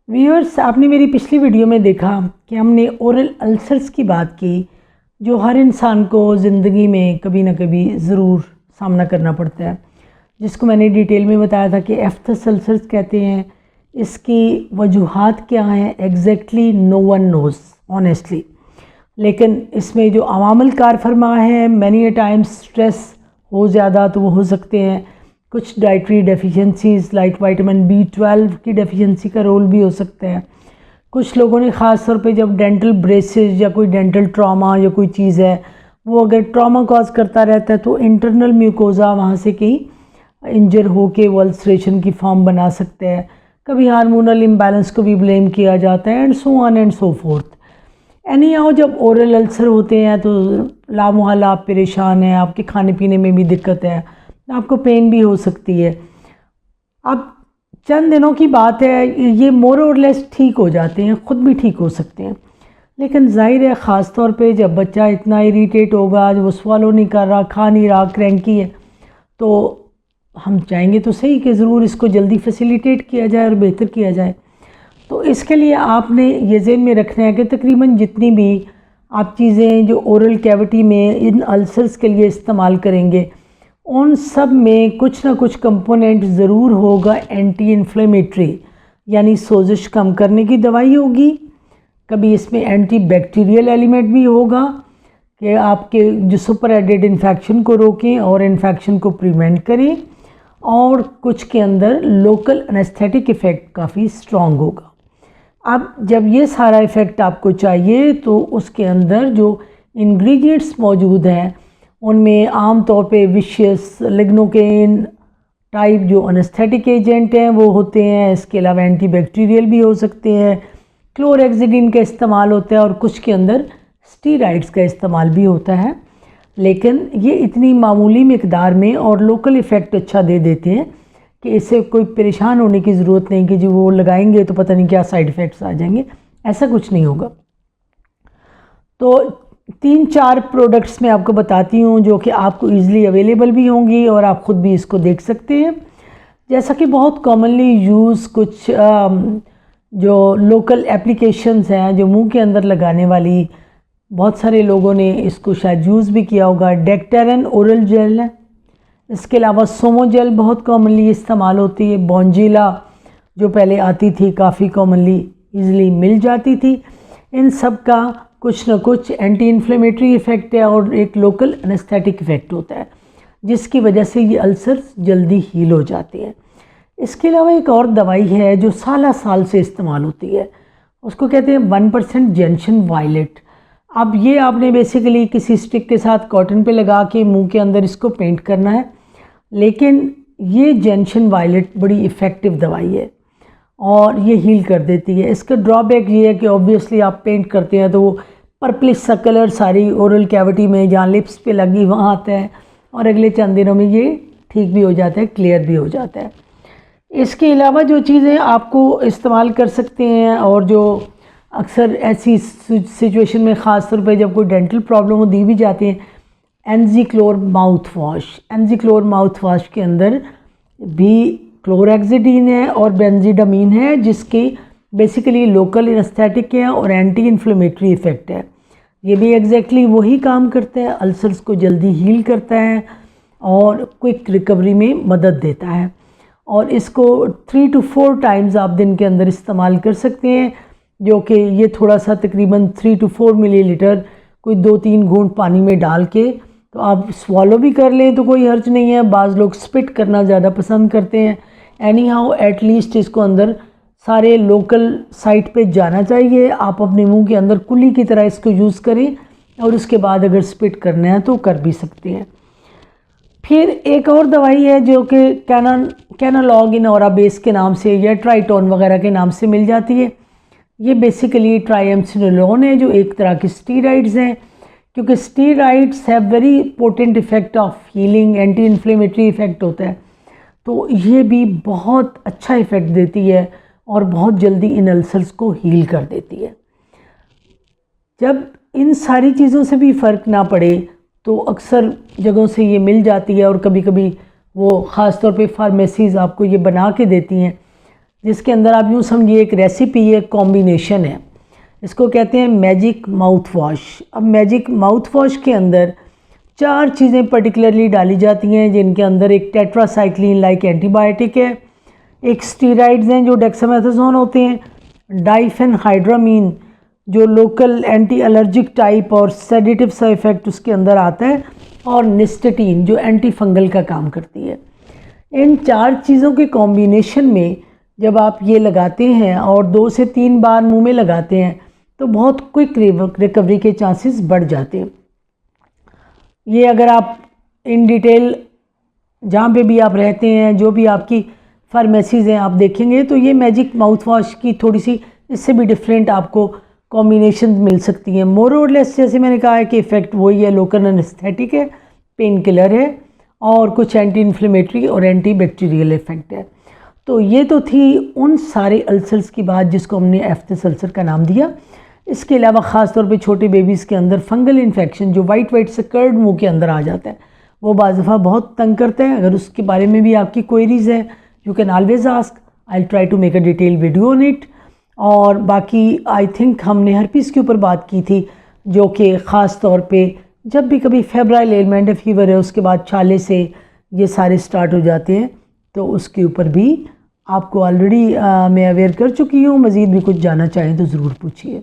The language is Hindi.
व्यूअर्स, आपने मेरी पिछली वीडियो में देखा कि हमने ओरल अल्सर्स की बात की, जो हर इंसान को ज़िंदगी में कभी ना कभी ज़रूर सामना करना पड़ता है, जिसको मैंने डिटेल में बताया था कि एफ्थस अल्सर्स कहते हैं। इसकी वजूहात क्या हैं exactly no one knows honestly, लेकिन इसमें जो अवामिल कार फरमा है, मैनी ए टाइम्स स्ट्रेस हो ज़्यादा तो वो हो सकते हैं, कुछ dietary deficiencies like vitamin B12 की डेफिशिएंसी का रोल भी हो सकता है। कुछ लोगों ने ख़ास तौर पे जब डेंटल ब्रेसेस या कोई डेंटल ट्रॉमा या कोई चीज़ है वो अगर ट्रॉमा कॉज करता रहता है तो इंटरनल म्यूकोज़ा वहाँ से कहीं इंजर हो के वो अल्सरेशन की फॉर्म बना सकते हैं। कभी हार्मोनल इम्बैलेंस को भी ब्लेम किया जाता है and so on and so fourth. Any how, जब ओरल अल्सर होते हैं तो लामुहल्ला आप परेशान हैं, आपके खाने पीने में भी दिक्कत है, आपको पेन भी हो सकती है। अब चंद दिनों की बात है, ये मोर और लेस ठीक हो जाते हैं, ख़ुद भी ठीक हो सकते हैं, लेकिन जाहिर है ख़ास तौर पे जब बच्चा इतना इरीटेट होगा, वो स्वालो नहीं कर रहा, खा नहीं रहा, क्रैंकी है, तो हम चाहेंगे तो सही कि ज़रूर इसको जल्दी फैसिलिटेट किया जाए और बेहतर किया जाए। तो इसके लिए आपने ये ज़हन में रखना है कि तकरीबन जितनी भी आप चीज़ें जो ओरल कैविटी में इन अल्सर्स के लिए इस्तेमाल करेंगे, उन सब में कुछ ना कुछ कंपोनेंट ज़रूर होगा एंटी इन्फ्लेमेटरी, यानी सोजिश कम करने की दवाई होगी। कभी इसमें एंटी बैक्टीरियल एलिमेंट भी होगा कि आपके जो सुपर एडेड इन्फेक्शन को रोकें और इन्फेक्शन को प्रिवेंट करें, और कुछ के अंदर लोकल एनेस्थेटिक इफ़ेक्ट काफ़ी स्ट्रॉन्ग होगा। अब जब ये सारा इफ़ेक्ट आपको चाहिए तो उसके अंदर जो इंग्रेडिएंट्स मौजूद हैं उनमें आम तौर पे विशियस लिग्नोकेन टाइप जो एनेस्थेटिक एजेंट हैं वो होते हैं। इसके अलावा एंटीबैक्टीरियल भी हो सकते हैं, क्लोरेक्सिडिन का इस्तेमाल होता है और कुछ के अंदर स्टीराइड्स का इस्तेमाल भी होता है, लेकिन ये इतनी मामूली मिकदार में और लोकल इफ़ेक्ट अच्छा दे देते हैं कि इससे कोई परेशान होने की ज़रूरत नहीं कि जो वो लगाएंगे तो पता नहीं क्या साइड इफ़ेक्ट्स आ जाएंगे, ऐसा कुछ नहीं होगा। तो 3-4 प्रोडक्ट्स मैं आपको बताती हूँ जो कि आपको ईज़िली अवेलेबल भी होंगी और आप ख़ुद भी इसको देख सकते हैं। जैसा कि बहुत कॉमनली यूज़ कुछ जो लोकल एप्लीकेशंस हैं जो मुंह के अंदर लगाने वाली, बहुत सारे लोगों ने इसको शायद यूज़ भी किया होगा। डेक्टेरन ओरल जेल है, इसके अलावा सोमो जेल बहुत कॉमनली इस्तेमाल होती है। बॉन्जिला जो पहले आती थी काफ़ी कॉमनली ईज़िली मिल जाती थी। इन सब का कुछ ना कुछ एंटी इन्फ्लेमेटरी इफ़ेक्ट है और एक लोकल एनेस्थेटिक इफ़ेक्ट होता है, जिसकी वजह से ये अल्सर्स जल्दी हील हो जाते हैं। इसके अलावा एक और दवाई है जो साल से इस्तेमाल होती है, उसको कहते हैं 1% जेंशन वायलेट। अब ये आपने बेसिकली किसी स्टिक के साथ कॉटन पे लगा के मुंह के अंदर इसको पेंट करना है, लेकिन ये जेंशन वायलेट बड़ी इफ़ेक्टिव दवाई है और ये हील कर देती है। इसका ड्रॉबैक ये है कि ऑब्वियसली आप पेंट करते हैं तो वो पर्पलिश सा कलर सारी ओरल कैविटी में जहाँ लिप्स पे लगी वहाँ आता है और अगले चंद दिनों में ये ठीक भी हो जाता है, क्लियर भी हो जाता है। इसके अलावा जो चीज़ें आपको इस्तेमाल कर सकते हैं और जो अक्सर ऐसी सिचुएशन में ख़ास तौर पे जब कोई डेंटल प्रॉब्लम हो दी भी जाती है, एनजीक्लोर माउथ वॉश। एनजीक्लोर माउथ वॉश के अंदर भी क्लोरेक्सिडिन है और बेंजीडामीन है, जिसकी बेसिकली लोकल एनेस्थेटिक है और एंटी इन्फ्लेमेटरी इफ़ेक्ट है। ये भी एग्जैक्टली वही काम करता है, अल्सर्स को जल्दी हील करता है और क्विक रिकवरी में मदद देता है। और इसको 3 to 4 टाइम्स आप दिन के अंदर इस्तेमाल कर सकते हैं, जो कि ये थोड़ा सा तकरीबन 3 to 4 मिलीलीटर कोई 2-3 घूंट पानी में डाल के तो आप स्वॉलो भी कर लें तो कोई हर्ज नहीं है। बाज़ लोग स्पिट करना ज़्यादा पसंद करते हैं। एनी हाउ एटलीस्ट इसको अंदर सारे लोकल साइट पे जाना चाहिए। आप अपने मुंह के अंदर कुल्ली की तरह इसको यूज़ करें और उसके बाद अगर स्पिट करना है तो कर भी सकते हैं। फिर एक और दवाई है जो कि कैनालॉग इन औरा बेस के नाम से या ट्राइटोन वगैरह के नाम से मिल जाती है। ये बेसिकली ट्राइएमसिनोलोन है जो एक तरह के स्टीराइड्स हैं, क्योंकि steroids have very potent effect of healing, anti inflammatory effect होता है, तो ये भी बहुत अच्छा इफ़ेक्ट देती है और बहुत जल्दी इन अल्सर्स को हील कर देती है। जब इन सारी चीज़ों से भी फ़र्क ना पड़े तो अक्सर जगहों से ये मिल जाती है और कभी कभी वो ख़ास तौर पे फार्मेसीज़ आपको ये बना के देती हैं जिसके अंदर आप यूँ समझिए एक रेसिपी है, कॉम्बिनेशन है। इसको कहते हैं मैजिक माउथ वॉश। अब मैजिक माउथ वॉश के अंदर 4 चीज़ें पर्टिकुलरली डाली जाती हैं, जिनके अंदर एक टेट्रासाइक्लिन लाइक एंटीबायोटिक है, एक स्टीराइड्स हैं जो डेक्सामेथासोन होते हैं, डाइफेनहाइड्रामीन जो लोकल एंटी एलर्जिक टाइप और सेडेटिव सा इफेक्ट उसके अंदर आता है, और निस्टेटीन जो एंटी फंगल का काम करती है। इन 4 चीज़ों के कॉम्बिनेशन में जब आप ये लगाते हैं और 2 से 3 बार मुंह में लगाते हैं तो बहुत क्विक रिकवरी के चांसेस बढ़ जाते हैं। ये अगर आप इन डिटेल जहाँ पे भी आप रहते हैं, जो भी आपकी फार्मेसीज़ हैं, आप देखेंगे तो ये मैजिक माउथ वॉश की थोड़ी सी इससे भी डिफरेंट आपको कॉम्बिनेशन मिल सकती हैं। मोर और लेस जैसे मैंने कहा है कि इफ़ेक्ट वही है, लोकल एनेस्थेटिक है, पेन किलर है और कुछ एंटी इन्फ्लेमेटरी और एंटी बैक्टीरियल इफेक्ट है। तो ये तो थी उन सारे अल्सर्स की बात जिसको हमने एफ्थस अल्सर का नाम दिया। इसके अलावा ख़ास तौर पे छोटे बेबीज़ के अंदर फंगल इन्फेक्शन जो वाइट से कर्ड मुंह के अंदर आ जाता है, वो बाज़ दफ़ा बहुत तंग करते हैं। अगर उसके बारे में भी आपकी क्वेरीज़ है, you can always ask, I try to make a detail video on it. और बाकी आई थिंक हमने हर्पीस के ऊपर बात की थी, जो कि ख़ास तौर पे जब भी कभी फेब्राइल एलिमेंट है, फीवर है, उसके बाद छाले से ये सारे स्टार्ट हो जाते हैं, तो उसके ऊपर भी आपको ऑलरेडी मैं अवेयर कर चुकी हूँ। मज़ीद भी कुछ जानना चाहें तो ज़रूर पूछिए।